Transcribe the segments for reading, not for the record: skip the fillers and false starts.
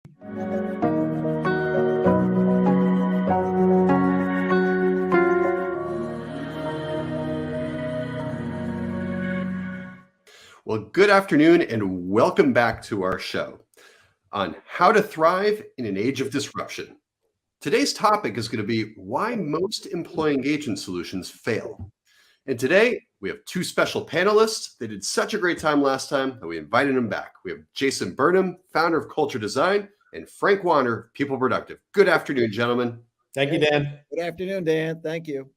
Well, good afternoon and welcome back to our show on how to thrive in an age of disruption. Today's topic is going to be why most employee engagement solutions fail. And today we have two special panelists. They did such a great time last time that we invited them back. We have Jason Burnham, founder of Culture Design, and Frank Warner, People Productive. Good afternoon, gentlemen. Thank you, Dan. Good afternoon, Dan. Thank you.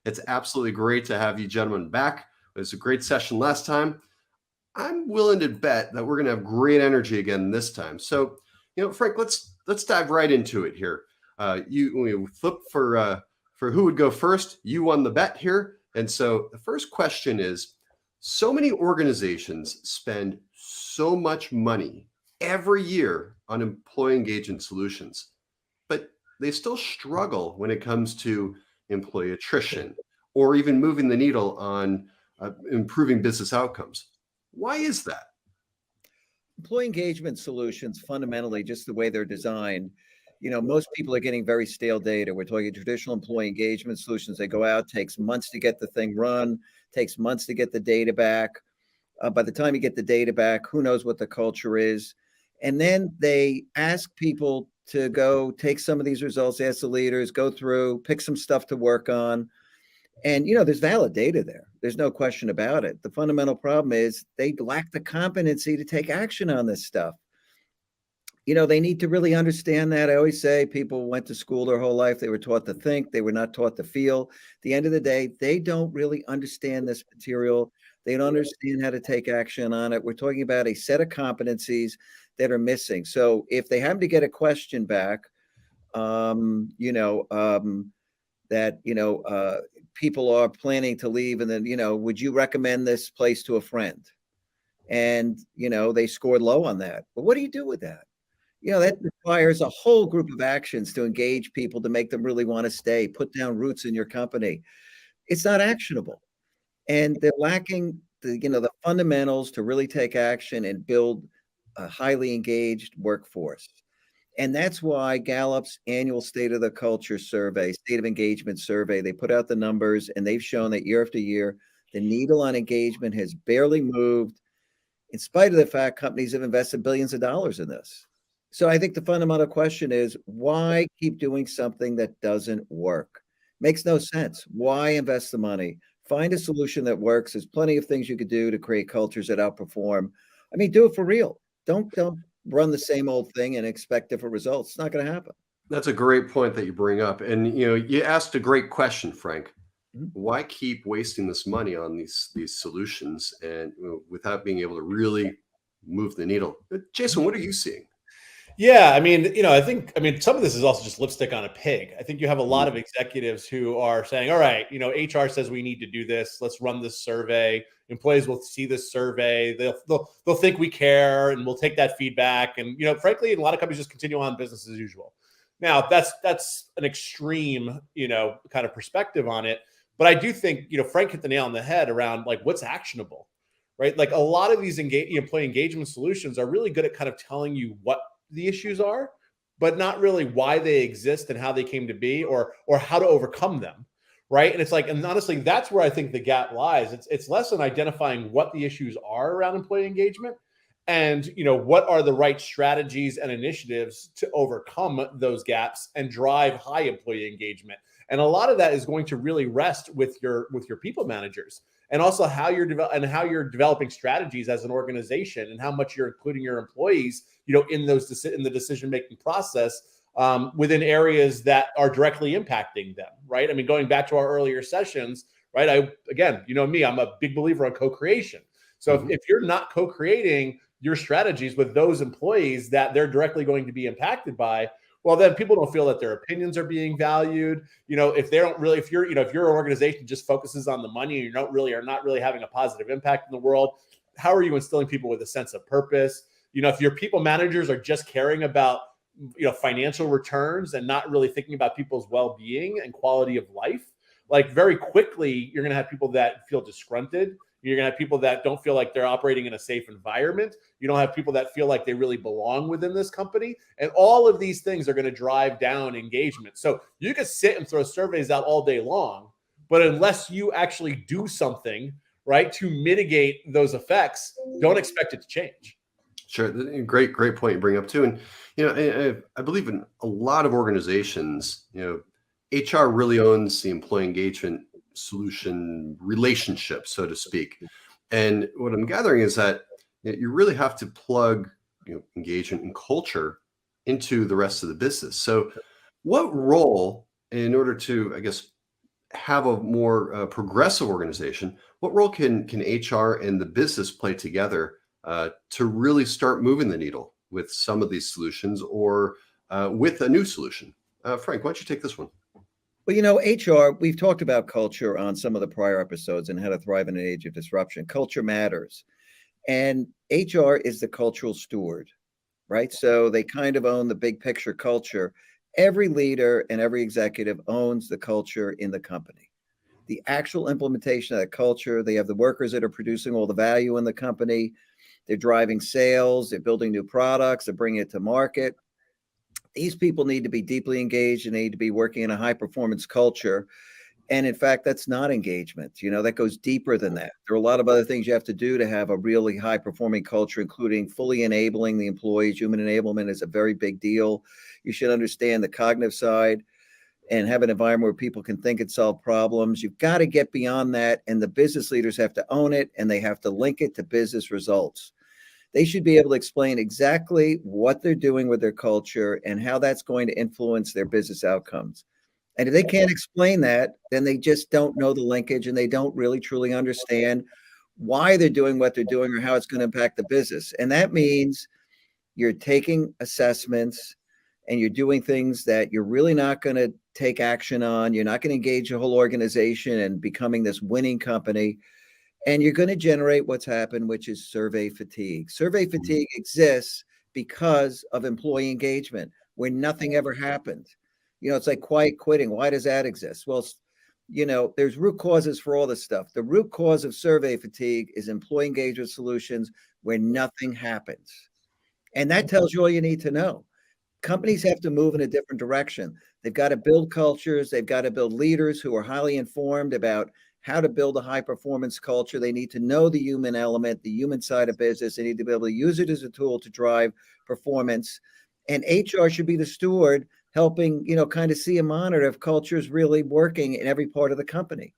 It's absolutely great to have you gentlemen back. It was a great session last time. I'm willing to bet that we're going to have great energy again this time. So, Frank, let's dive right into it here. We flip for who would go first. You won the bet here, and so the first question is: so many organizations spend so much money every year on employee engagement solutions, but they still struggle when it comes to employee attrition or even moving the needle on improving business outcomes. Why is that? Employee engagement solutions, fundamentally, just the way they're designed, most people are getting very stale data. We're talking traditional employee engagement solutions. They go out, takes months to get the thing run, takes months to get the data back. By the time you get the data back, who knows what the culture is? And then they ask people to go take some of these results, ask the leaders, go through, pick some stuff to work on. And, there's valid data there. There's no question about it. The fundamental problem is they lack the competency to take action on this stuff. They need to really understand that. I always say people went to school their whole life. They were taught to think. They were not taught to feel. At the end of the day, they don't really understand this material. They don't understand how to take action on it. We're talking about a set of competencies that are missing. So if they happen to get a question back, people are planning to leave, and then, would you recommend this place to a friend? And, they scored low on that. But what do you do with that? That requires a whole group of actions to engage people, to make them really want to stay, put down roots in your company. It's not actionable. And they're lacking the fundamentals to really take action and build a highly engaged workforce. And that's why Gallup's annual State of the Culture survey, State of Engagement survey, they put out the numbers, and they've shown that year after year, the needle on engagement has barely moved, in spite of the fact companies have invested billions of dollars in this. So I think the fundamental question is, why keep doing something that doesn't work? Makes no sense. Why invest the money? Find a solution that works. There's plenty of things you could do to create cultures that outperform. I mean, do it for real. Don't run the same old thing and expect different results. It's not going to happen. That's a great point that you bring up. And, you asked a great question, Frank. Why keep wasting this money on these solutions and without being able to really move the needle? Jason, what are you seeing? Yeah, I think some of this is also just lipstick on a pig. I think you have a lot of executives who are saying, all right, HR says we need to do this. Let's run this survey. Employees will see this survey. They'll think we care, and we'll take that feedback. And, frankly, a lot of companies just continue on business as usual. Now, that's an extreme, kind of perspective on it. But I do think, Frank hit the nail on the head around like what's actionable, right? Like a lot of these employee engagement solutions are really good at kind of telling you what the issues are, but not really why they exist and how they came to be or how to overcome them, right? And it's like, and honestly, that's where I think the gap lies. It's less in identifying what the issues are around employee engagement and, what are the right strategies and initiatives to overcome those gaps and drive high employee engagement. And a lot of that is going to really rest with your people managers, and also how you're developing strategies as an organization and how much you're including your employees, in the decision-making process within areas that are directly impacting them, right? I mean, going back to our earlier sessions, right? I'm a big believer on co-creation. So if you're not co-creating your strategies with those employees that they're directly going to be impacted by, well, then people don't feel that their opinions are being valued. If your organization just focuses on the money and are not really having a positive impact in the world, how are you instilling people with a sense of purpose? If your people managers are just caring about, financial returns and not really thinking about people's well-being and quality of life, like very quickly, you're going to have people that feel disgruntled. You're going to have people that don't feel like they're operating in a safe environment. You don't have people that feel like they really belong within this company. And all of these things are going to drive down engagement. So you could sit and throw surveys out all day long, but unless you actually do something, right, to mitigate those effects, don't expect it to change. Sure. Great point you bring up too. And, I believe in a lot of organizations, HR really owns the employee engagement solution relationship, so to speak. And what I'm gathering is that you really have to plug, engagement and culture into the rest of the business. So what role, in order to, I guess, have a more progressive organization, what role can HR and the business play together to really start moving the needle with some of these solutions, or with a new solution? Frank, why don't you take this one? Well, HR, we've talked about culture on some of the prior episodes and how to thrive in an age of disruption. Culture matters. And HR is the cultural steward, right? So they kind of own the big picture culture. Every leader and every executive owns the culture in the company. The actual implementation of that culture, they have the workers that are producing all the value in the company. They're driving sales, they're building new products, they're bringing it to market. These people need to be deeply engaged and they need to be working in a high performance culture. And in fact, that's not engagement. That goes deeper than that. There are a lot of other things you have to do to have a really high performing culture, including fully enabling the employees. Human enablement is a very big deal. You should understand the cognitive side and have an environment where people can think and solve problems. You've got to get beyond that. And the business leaders have to own it, and they have to link it to business results. They should be able to explain exactly what they're doing with their culture and how that's going to influence their business outcomes. And if they can't explain that, then they just don't know the linkage, and they don't really truly understand why they're doing what they're doing or how it's going to impact the business. And that means you're taking assessments and you're doing things that you're really not going to take action on. You're not going to engage the whole organization and becoming this winning company. And you're going to generate what's happened, which is survey fatigue. Survey fatigue exists because of employee engagement, where nothing ever happened. It's like quiet quitting. Why does that exist? Well, there's root causes for all this stuff. The root cause of survey fatigue is employee engagement solutions where nothing happens. And that tells you all you need to know. Companies have to move in a different direction. They've got to build cultures. They've got to build leaders who are highly informed about how to build a high performance culture. They need to know the human element, the human side of business. They need to be able to use it as a tool to drive performance. And HR should be the steward, helping, kind of see and monitor if culture is really working in every part of the company.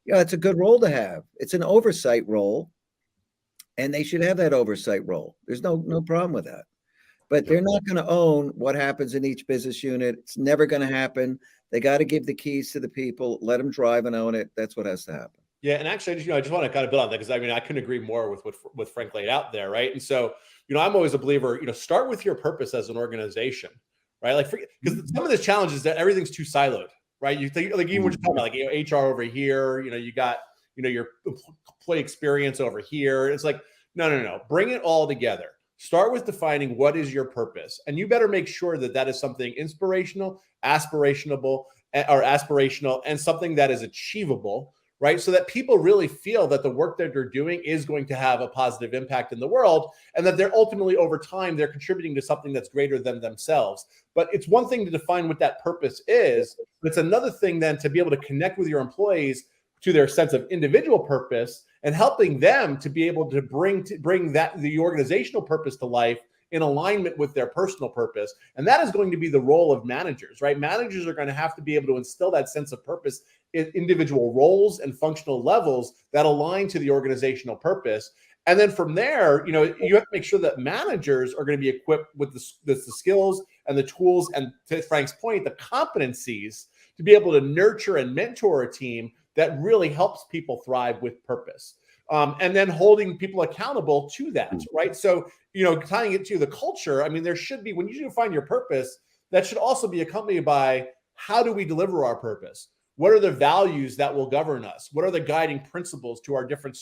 It's a good role to have. It's an oversight role, and they should have that oversight role. There's no problem with that. But they're not going to own what happens in each business unit. It's never going to happen. They got to give the keys to the people, let them drive and own it. That's what has to happen. Yeah, and actually, I just want to kind of build on that, because I couldn't agree more with what Frank laid out there, right? And so, I'm always a believer, start with your purpose as an organization, right? Like, because some of the challenge is that everything's too siloed, right? You think, like, even what you're talking about, like, HR over here, you got, your employee experience over here. It's like, no, bring it all together. Start with defining what is your purpose, and you better make sure that is something inspirational, aspirational, and something that is achievable, right? So that people really feel that the work that they're doing is going to have a positive impact in the world, and that they're ultimately, over time, they're contributing to something that's greater than themselves. But it's one thing to define what that purpose is, but it's another thing then to be able to connect with your employees to their sense of individual purpose, and helping them to be able to bring that the organizational purpose to life in alignment with their personal purpose. And that is going to be the role of managers, right? Managers are going to have to be able to instill that sense of purpose in individual roles and functional levels that align to the organizational purpose. And then from there, you have to make sure that managers are going to be equipped with the skills and the tools, and to Frank's point, the competencies to be able to nurture and mentor a team that really helps people thrive with purpose. And then holding people accountable to that, right? So, tying it to the culture, there should be, when you define your purpose, that should also be accompanied by, how do we deliver our purpose? What are the values that will govern us? What are the guiding principles to our different,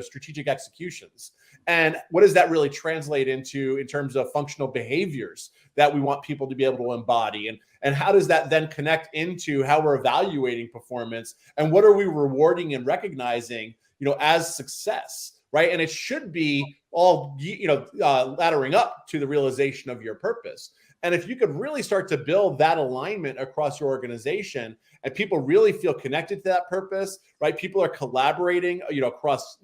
strategic executions? And what does that really translate into in terms of functional behaviors that we want people to be able to embody? And how does that then connect into how we're evaluating performance? And what are we rewarding and recognizing, as success, right? And it should be all, laddering up to the realization of your purpose. And if you could really start to build that alignment across your organization and people really feel connected to that purpose, right? People are collaborating, across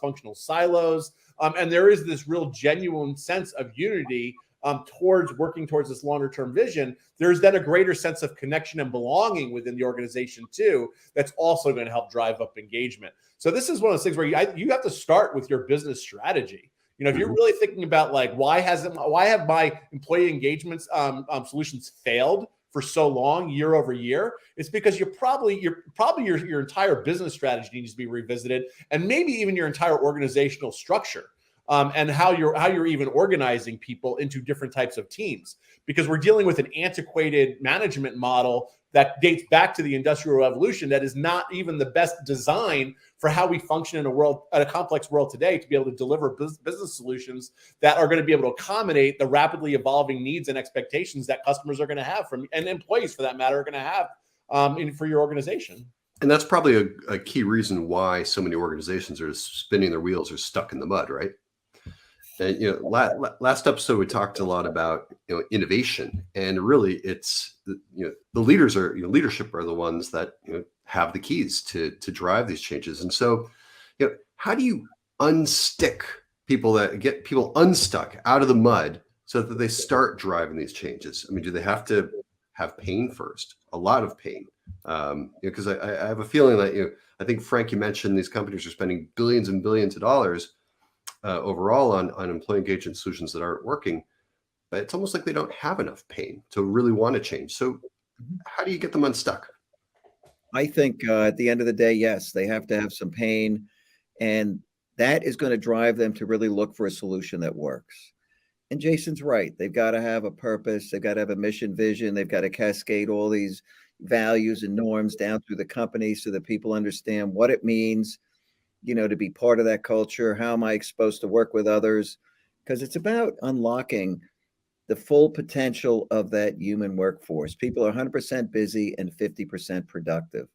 functional silos. And there is this real genuine sense of unity towards working towards this longer term vision. There's then a greater sense of connection and belonging within the organization too. That's also going to help drive up engagement. So this is one of those things where you have to start with your business strategy. If you're really thinking about like, why have my employee engagements solutions failed for so long, year over year? It's because your entire business strategy needs to be revisited, and maybe even your entire organizational structure, and how you're even organizing people into different types of teams. Because we're dealing with an antiquated management model that dates back to the Industrial Revolution that is not even the best design for how we function in a complex world today to be able to deliver business solutions that are going to be able to accommodate the rapidly evolving needs and expectations that customers are going to have and employees, for that matter, are going to have for your organization. And that's probably a key reason why so many organizations are spinning their wheels or stuck in the mud, right? And last episode we talked a lot about innovation, and really it's the leaders are leadership are the ones that have the keys to drive these changes. And so how do you unstick people, that get people unstuck out of the mud so that they start driving these changes? I mean, do they have to have pain first? A lot of pain, because I have a feeling that I think, Frank, you mentioned these companies are spending billions and billions of dollars overall on employee engagement solutions that aren't working, but it's almost like they don't have enough pain to really want to change. So how do you get them unstuck? I think at the end of the day, yes, they have to have some pain, and that is going to drive them to really look for a solution that works. And Jason's right. They've got to have a purpose. They've got to have a mission, vision. They've got to cascade all these values and norms down through the company so that people understand what it means to be part of that culture. How am I supposed to work with others? Because it's about unlocking the full potential of that human workforce. People are 100% busy and 50% productive.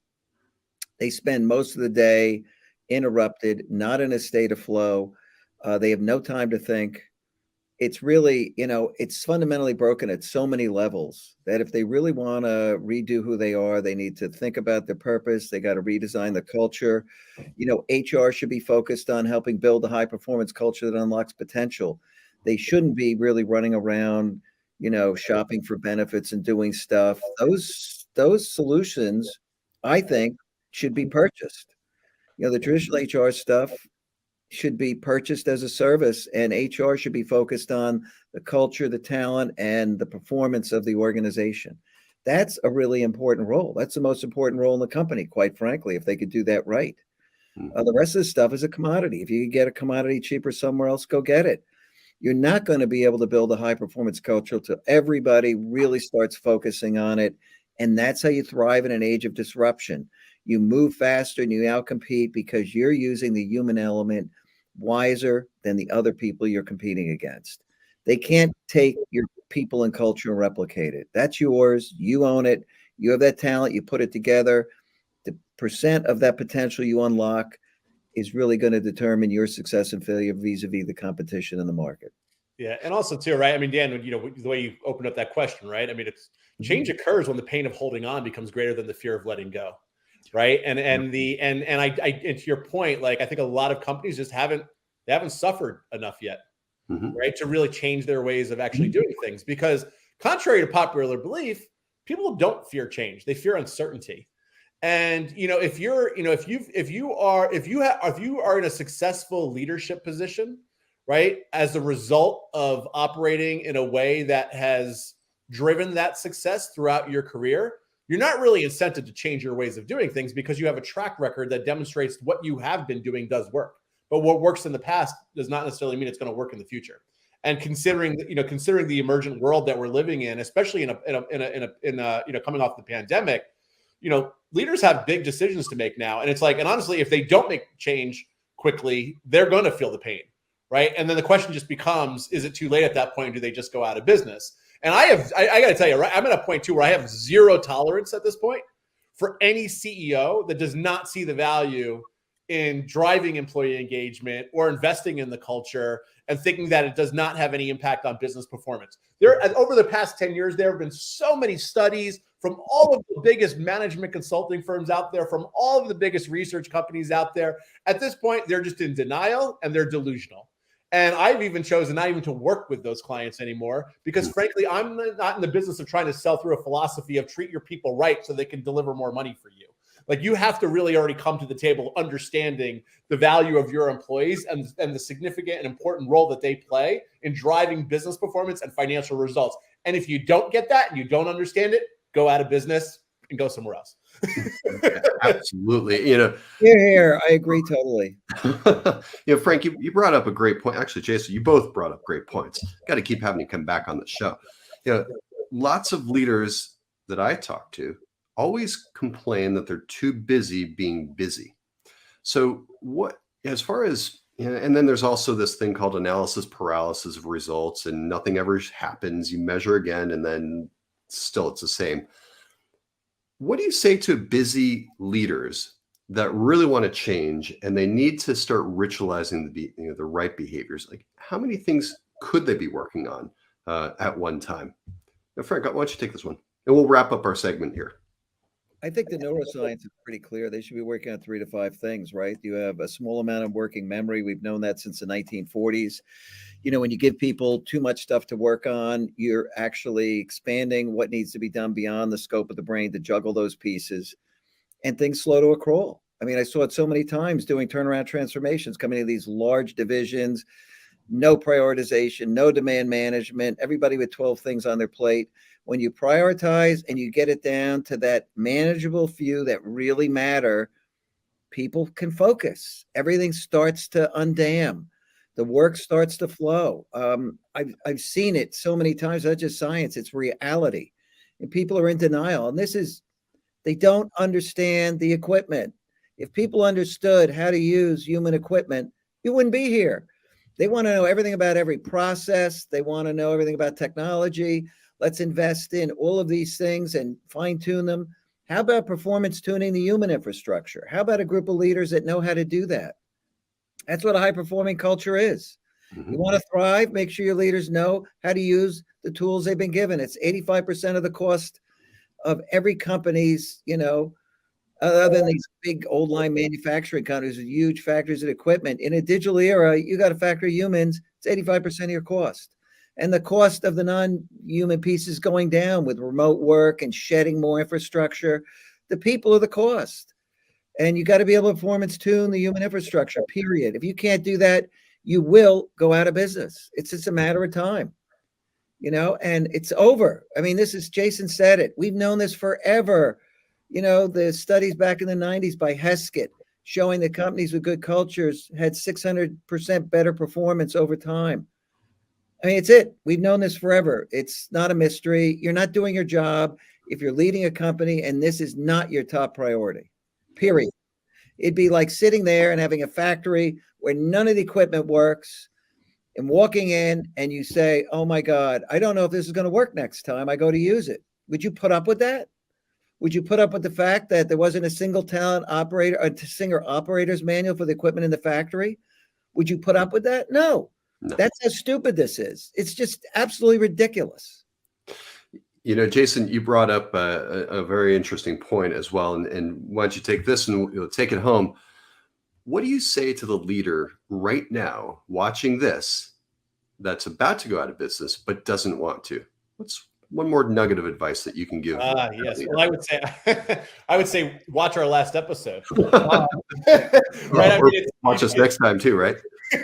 They spend most of the day interrupted, not in a state of flow. They have no time to think. It's really, it's fundamentally broken at so many levels that if they really want to redo who they are, they need to think about their purpose. They got to redesign the culture. HR should be focused on helping build a high performance culture that unlocks potential. They shouldn't be really running around, shopping for benefits and doing stuff. Those solutions, I think, should be purchased. The traditional HR stuff should be purchased as a service, and HR should be focused on the culture, the talent, and the performance of the organization. That's a really important role. That's the most important role in the company, quite frankly, if they could do that right. The rest of the stuff is a commodity. If you can get a commodity cheaper somewhere else, go get it. You're not going to be able to build a high performance culture till everybody really starts focusing on it. And that's how you thrive in an age of disruption. You move faster and you outcompete because you're using the human element wiser than the other people you're competing against. They can't take your people and culture and replicate it. That's yours. You own it. You have that talent. You put it together. The percent of that potential you unlock is really going to determine your success and failure vis-a-vis the competition in the market. Yeah. And also too, right? I mean, Dan, the way you opened up that question, right? I mean, it's change occurs when the pain of holding on becomes greater than the fear of letting go. Right. And to your point, like, I think a lot of companies just haven't suffered enough yet, right, to really change their ways of actually doing things. Because contrary to popular belief, people don't fear change; they fear uncertainty. And if you are in a successful leadership position, right, as a result of operating in a way that has driven that success throughout your career, you're not really incented to change your ways of doing things because you have a track record that demonstrates what you have been doing does work. But what works in the past does not necessarily mean it's going to work in the future. And considering the emergent world that we're living in, especially in coming off the pandemic, leaders have big decisions to make now. And it's like, and honestly, if they don't make change quickly, they're going to feel the pain, right? And then the question just becomes, is it too late at that point? Do they just go out of business? And I got to tell you, right, I'm at a point too where I have zero tolerance at this point for any CEO that does not see the value in driving employee engagement or investing in the culture and thinking that it does not have any impact on business performance. Over the past 10 years, there have been so many studies from all of the biggest management consulting firms out there, from all of the biggest research companies out there. At this point, they're just in denial and they're delusional. And I've even chosen not even to work with those clients anymore because, frankly, I'm not in the business of trying to sell through a philosophy of treat your people right so they can deliver more money for you. Like, you have to really already come to the table understanding the value of your employees and the significant and important role that they play in driving business performance and financial results. And if you don't get that and you don't understand it, go out of business and go somewhere else. Absolutely. Here, I agree totally. Frank, you brought up a great point. Actually, Jason, you both brought up great points. Got to keep having you come back on the show. Lots of leaders that I talk to always complain that they're too busy being busy. So as far as, and then there's also this thing called analysis paralysis of results, and nothing ever happens. You measure again, and then still it's the same. What do you say to busy leaders that really want to change and they need to start ritualizing the right behaviors? Like, how many things could they be working on at one time? Now, Frank, why don't you take this one? And we'll wrap up our segment here. I think the neuroscience is pretty clear. They should be working on 3 to 5 things, right? You have a small amount of working memory. We've known that since the 1940s. When you give people too much stuff to work on, you're actually expanding what needs to be done beyond the scope of the brain to juggle those pieces, and things slow to a crawl. I mean, I saw it so many times doing turnaround transformations, coming to these large divisions, no prioritization, no demand management, everybody with 12 things on their plate. When you prioritize and you get it down to that manageable few that really matter, people can focus. Everything starts to undam. The work starts to flow. I've seen it so many times. That's just science. It's reality. And people are in denial. And they don't understand the equipment. If people understood how to use human equipment, you wouldn't be here. They want to know everything about every process. They want to know everything about technology. Let's invest in all of these things and fine tune them. How about performance tuning the human infrastructure? How about a group of leaders that know how to do that? That's what a high-performing culture is. You want to thrive, make sure your leaders know how to use the tools they've been given. It's 85% of the cost of every company's, other than these big old line manufacturing companies with huge factories and equipment. In a digital era, you got to factor humans. It's 85% of your cost. And the cost of the non-human piece is going down with remote work and shedding more infrastructure. The people are the cost. And you got to be able to performance tune the human infrastructure, period. If you can't do that, you will go out of business. It's just a matter of time, and it's over. I mean, Jason said it. We've known this forever. The studies back in the 90s by Heskett showing that companies with good cultures had 600% better performance over time. I mean, it's it. We've known this forever. It's not a mystery. You're not doing your job if you're leading a company and this is not your top priority. Period. It'd be like sitting there and having a factory where none of the equipment works and walking in and you say, oh my God, I don't know if this is going to work next time I go to use it. Would you put up with that? Would you put up with the fact that there wasn't a single talent operator, a single operator's manual for the equipment in the factory? Would you put up with that? No. That's how stupid this is. It's just absolutely ridiculous. Jason, you brought up a very interesting point as well. And why don't you take this and take it home? What do you say to the leader right now watching this that's about to go out of business but doesn't want to? What's one more nugget of advice that you can give? Yes. Well, I would say watch our last episode. Right? Watch us next time too, right?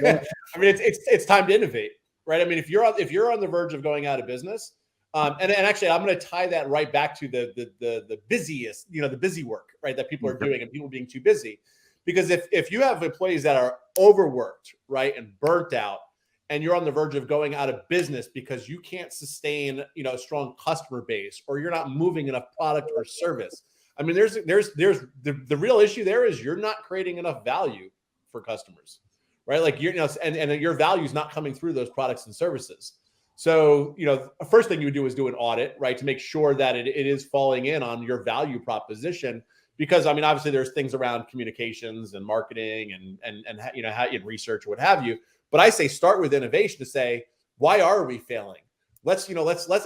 Yeah. I mean, it's time to innovate, right? I mean, if you're on the verge of going out of business, and actually, I'm going to tie that right back to the busiest, the busy work, right, that people are doing and people being too busy. Because if you have employees that are overworked, right, and burnt out, and you're on the verge of going out of business because you can't sustain, a strong customer base, or you're not moving enough product or service. I mean, there's the real issue there is you're not creating enough value for customers, right? Like and your value is not coming through those products and services. So, the first thing you would do is do an audit, right, to make sure that it is falling in on your value proposition. because I mean, obviously there's things around communications and marketing and you know, how in research or what have you. But I say start with innovation to say, why are we failing? Let's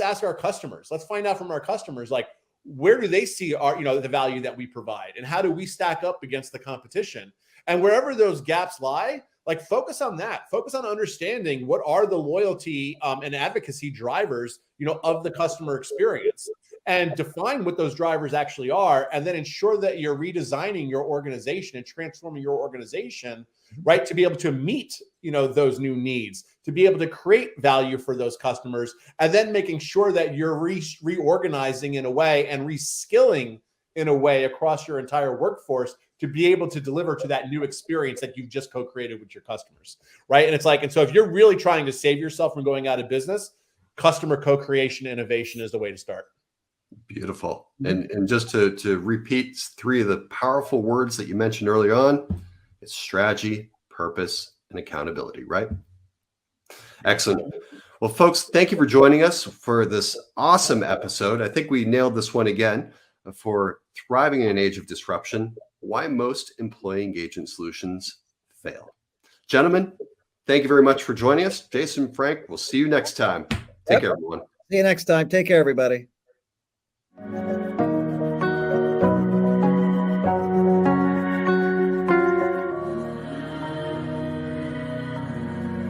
ask our customers. Let's find out from our customers, like, where do they see our, you know, the value that we provide, and how do we stack up against the competition? And wherever those gaps lie, like, focus on that. Focus on understanding what are the loyalty and advocacy drivers, you know, of the customer experience, and define what those drivers actually are, and then ensure that you're redesigning your organization and transforming your organization, right, to be able to meet, you know, those new needs, to be able to create value for those customers, and then making sure that you're reorganizing in a way and reskilling in a way across your entire workforce to be able to deliver to that new experience that you've just co-created with your customers, right? And it's like, and so if you're really trying to save yourself from going out of business, customer co-creation innovation is the way to start. Beautiful. And just to repeat three of the powerful words that you mentioned early on, it's strategy, purpose, and accountability, right? Excellent. Well, folks, thank you for joining us for this awesome episode. I think we nailed this one again for thriving in an age of disruption, why most employee engagement solutions fail. Gentlemen, thank you very much for joining us. Jason, Frank, we'll see you next time. Take care, everyone. See you next time. Take care, everybody.